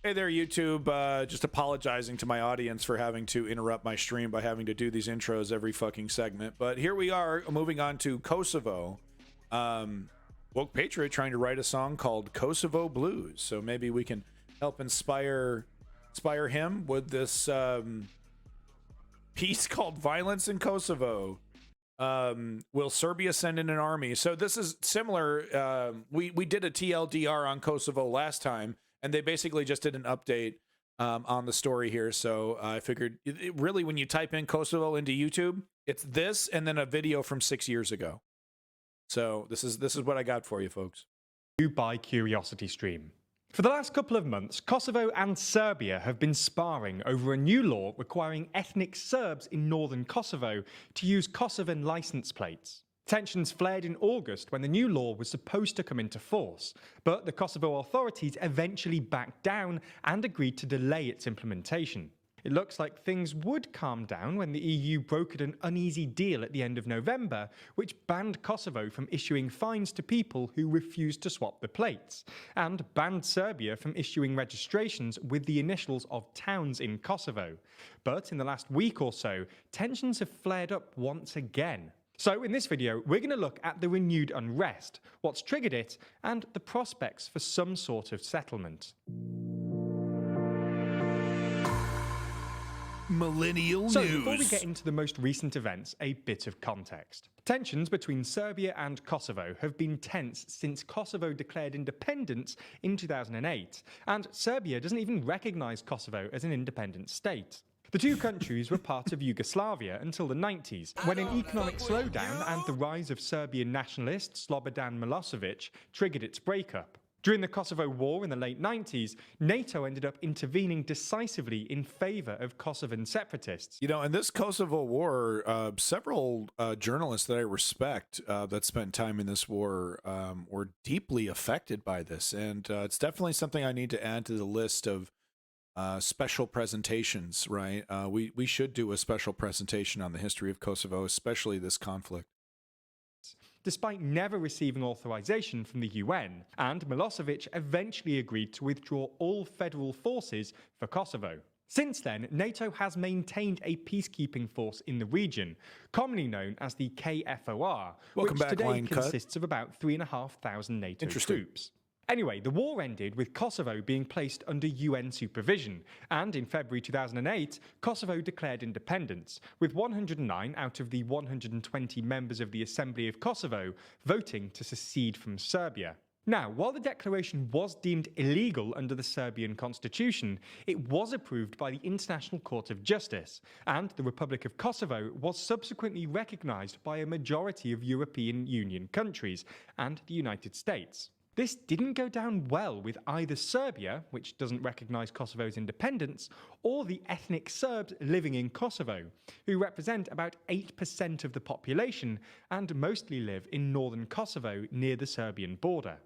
Hey there, YouTube. Just apologizing to my audience for having to interrupt my stream by having to do these intros every fucking segment. But here we are, moving on to Kosovo. Woke Patriot trying to write a song called Kosovo Blues. So maybe we can help inspire him with this piece called Violence in Kosovo. Will Serbia send in an army? So this is similar. We did a TLDR on Kosovo last time, and they basically just did an update on the story here. So I figured, really, when you type in Kosovo into YouTube, it's this and then a video from 6 years ago. So this is what I got for you, folks. By Curiosity Stream. For the last couple of months, Kosovo and Serbia have been sparring over a new law requiring ethnic Serbs in northern Kosovo to use Kosovan license plates. Tensions flared in August when the new law was supposed to come into force, but the Kosovo authorities eventually backed down and agreed to delay its implementation. It looks like things would calm down when the EU brokered an uneasy deal at the end of November, which banned Kosovo from issuing fines to people who refused to swap the plates, and banned Serbia from issuing registrations with the initials of towns in Kosovo. But in the last week or so, tensions have flared up once again. So in this video, we're going to look at the renewed unrest, what's triggered it, and the prospects for some sort of settlement. Millennial News. So before we get into the most recent events, a bit of context. Tensions between Serbia and Kosovo have been tense since Kosovo declared independence in 2008, and Serbia doesn't even recognise Kosovo as an independent state. The two countries were part of Yugoslavia until the 90s, when an economic slowdown and the rise of Serbian nationalist Slobodan Milosevic triggered its breakup. During the Kosovo War in the late 90s, NATO ended up intervening decisively in favour of Kosovan separatists. You know, in this Kosovo war, several journalists that I respect that spent time in this war were deeply affected by this. And it's definitely something I need to add to the list of special presentations, right? We should do a special presentation on the history of Kosovo, especially this conflict. Despite never receiving authorization from the UN, and Milosevic eventually agreed to withdraw all federal forces for Kosovo. Since then, NATO has maintained a peacekeeping force in the region, commonly known as the KFOR, which today consists of about 3,500 NATO troops. Anyway, the war ended with Kosovo being placed under UN supervision, and in February 2008, Kosovo declared independence, with 109 out of the 120 members of the Assembly of Kosovo voting to secede from Serbia. Now, while the declaration was deemed illegal under the Serbian constitution, it was approved by the International Court of Justice, and the Republic of Kosovo was subsequently recognised by a majority of European Union countries and the United States. This didn't go down well with either Serbia, which doesn't recognise Kosovo's independence, or the ethnic Serbs living in Kosovo, who represent about 8% of the population and mostly live in northern Kosovo near the Serbian border.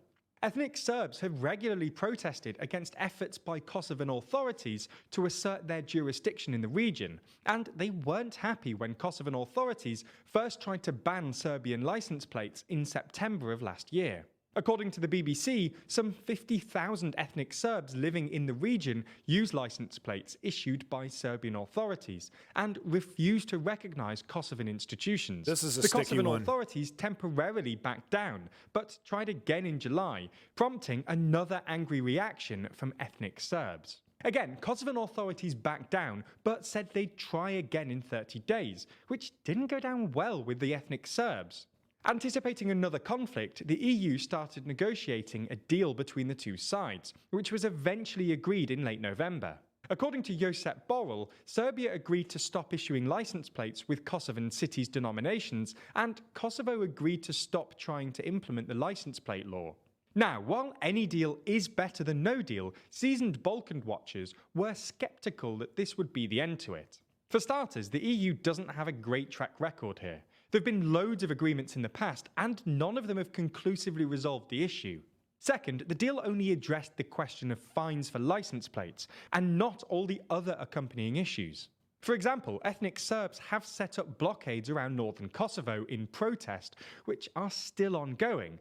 Ethnic Serbs have regularly protested against efforts by Kosovan authorities to assert their jurisdiction in the region, and they weren't happy when Kosovan authorities first tried to ban Serbian licence plates in September of last year. According to the BBC, some 50,000 ethnic Serbs living in the region use licence plates issued by Serbian authorities and refuse to recognise Kosovan institutions. This is a the sticky Kosovan one. authorities temporarily backed down, but tried again in July, prompting another angry reaction from ethnic Serbs. Again, Kosovan authorities backed down, but said they'd try again in 30 days, which didn't go down well with the ethnic Serbs. Anticipating another conflict, the EU started negotiating a deal between the two sides, which was eventually agreed in late November. According to Josep Borrell, Serbia agreed to stop issuing licence plates with Kosovan cities' denominations, and Kosovo agreed to stop trying to implement the licence plate law. Now, while any deal is better than no deal, seasoned Balkan watchers were sceptical that this would be the end to it. For starters, the EU doesn't have a great track record here. There have been loads of agreements in the past, and none of them have conclusively resolved the issue. Second, the deal only addressed the question of fines for licence plates, and not all the other accompanying issues. For example, ethnic Serbs have set up blockades around northern Kosovo in protest, which are still ongoing.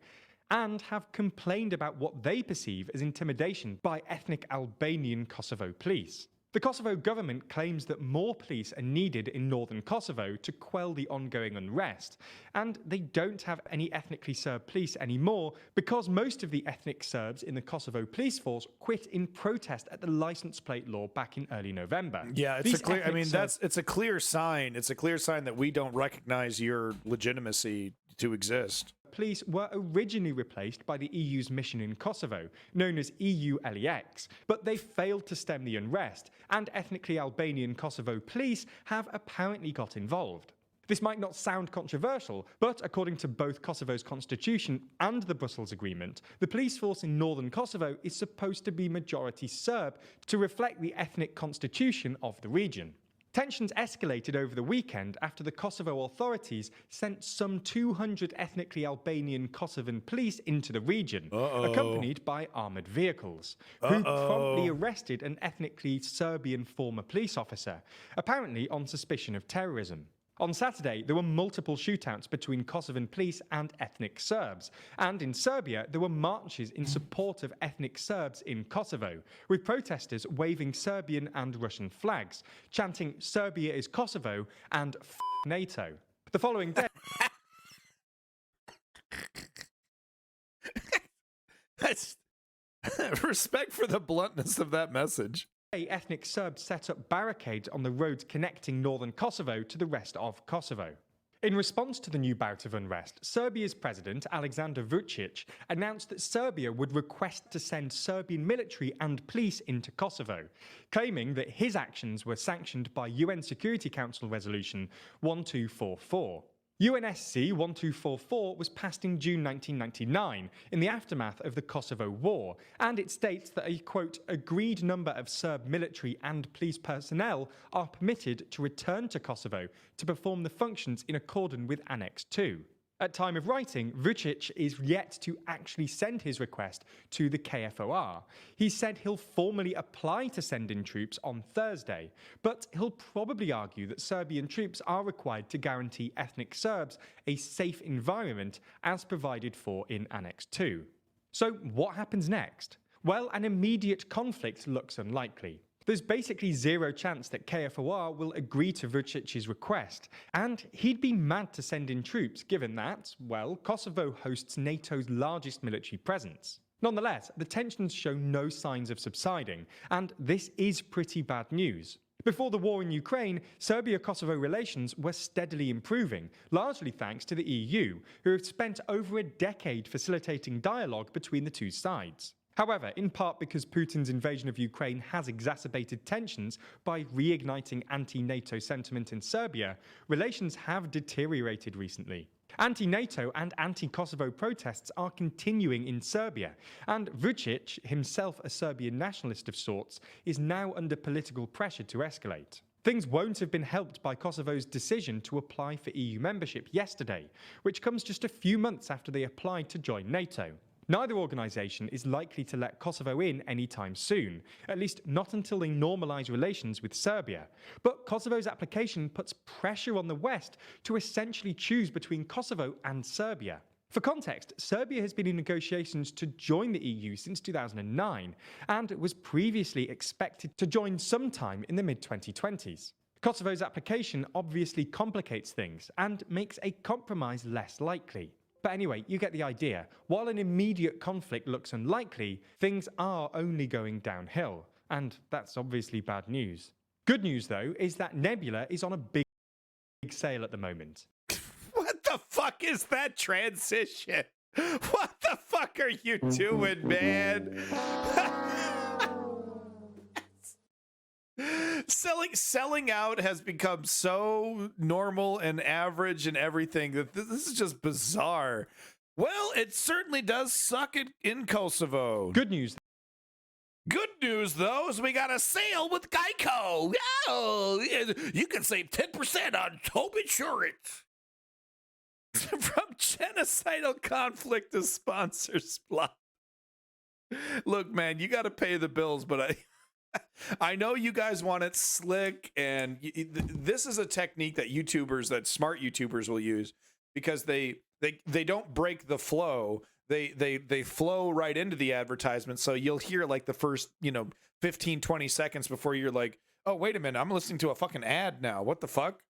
and have complained about what they perceive as intimidation by ethnic Albanian Kosovo police. The Kosovo government claims that more police are needed in northern Kosovo to quell the ongoing unrest, and they don't have any ethnically Serb police anymore because most of the ethnic Serbs in the Kosovo police force quit in protest at the license plate law back in early November. Yeah, it's a clear. I mean, it's a clear sign. It's a clear sign that we don't recognize your legitimacy to exist. Police were originally replaced by the EU's mission in Kosovo, known as EU-LEX, but they failed to stem the unrest, and ethnically Albanian Kosovo police have apparently got involved. This might not sound controversial, but according to both Kosovo's constitution and the Brussels Agreement, the police force in northern Kosovo is supposed to be majority Serb to reflect the ethnic constitution of the region. Tensions escalated over the weekend after the Kosovo authorities sent some 200 ethnically Albanian Kosovan police into the region, accompanied by armoured vehicles, who promptly arrested an ethnically Serbian former police officer, apparently on suspicion of terrorism. On Saturday, there were multiple shootouts between Kosovan police and ethnic Serbs, and in Serbia, there were marches in support of ethnic Serbs in Kosovo, with protesters waving Serbian and Russian flags, chanting "Serbia is Kosovo" and "F*** NATO." The following day... Respect for the bluntness of that message. Ethnic Serbs set up barricades on the roads connecting northern Kosovo to the rest of Kosovo. In response to the new bout of unrest, Serbia's president, Aleksandar Vučić, announced that Serbia would request to send Serbian military and police into Kosovo, claiming that his actions were sanctioned by UN Security Council Resolution 1244. UNSC 1244 was passed in June 1999 in the aftermath of the Kosovo War, and it states that a, quote, agreed number of Serb military and police personnel are permitted to return to Kosovo to perform the functions in accordance with Annex 2. At time of writing, Vučić is yet to actually send his request to the KFOR. He said he'll formally apply to send in troops on Thursday, but he'll probably argue that Serbian troops are required to guarantee ethnic Serbs a safe environment as provided for in Annex 2. So what happens next? Well, an immediate conflict looks unlikely. There's basically zero chance that KFOR will agree to Vučić's request, and he'd be mad to send in troops given that, well, Kosovo hosts NATO's largest military presence. Nonetheless, the tensions show no signs of subsiding, and this is pretty bad news. Before the war in Ukraine, Serbia-Kosovo relations were steadily improving, largely thanks to the EU, who have spent over a decade facilitating dialogue between the two sides. However, in part because Putin's invasion of Ukraine has exacerbated tensions by reigniting anti-NATO sentiment in Serbia, relations have deteriorated recently. Anti-NATO and anti-Kosovo protests are continuing in Serbia, and Vučić, himself a Serbian nationalist of sorts, is now under political pressure to escalate. Things won't have been helped by Kosovo's decision to apply for EU membership yesterday, which comes just a few months after they applied to join NATO. Neither organisation is likely to let Kosovo in anytime soon, at least not until they normalise relations with Serbia. But Kosovo's application puts pressure on the West to essentially choose between Kosovo and Serbia. For context, Serbia has been in negotiations to join the EU since 2009, and was previously expected to join sometime in the mid-2020s. Kosovo's application obviously complicates things, and makes a compromise less likely. But anyway, you get the idea. While an immediate conflict looks unlikely, things are only going downhill. And that's obviously bad news. Good news, though, is that Nebula is on a big sale at the moment. What the fuck is that transition? What the fuck are you doing, man? Selling out has become so normal and average and everything that this is just bizarre. Well, it certainly does suck in Kosovo. Good news. Good news, though, is we got a sale with Geico. Oh, you can save 10% on home insurance. From genocidal conflict to sponsor splot. Look, man, you got to pay the bills, but I know you guys want it slick, and this is a technique that YouTubers, that smart YouTubers will use, because they don't break the flow. they flow right into the advertisement, so you'll hear like the first 15-20 seconds before you're like, oh wait a minute, I'm listening to a fucking ad now, what the fuck.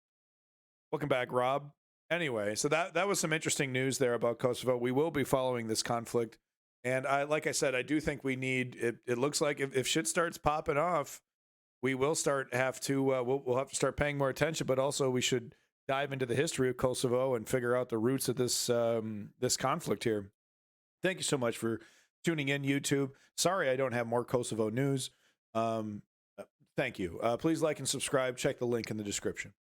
Welcome back, Rob. Anyway, so that was some interesting news there about Kosovo. We will be following this conflict, and like I said, I do think we need it. It looks like if shit starts popping off, we will we'll have to start paying more attention, but also we should dive into the history of Kosovo and figure out the roots of this conflict here. Thank you so much for tuning in, YouTube. Sorry I don't have more Kosovo news. Thank you. Please like and subscribe. Check the link in the description.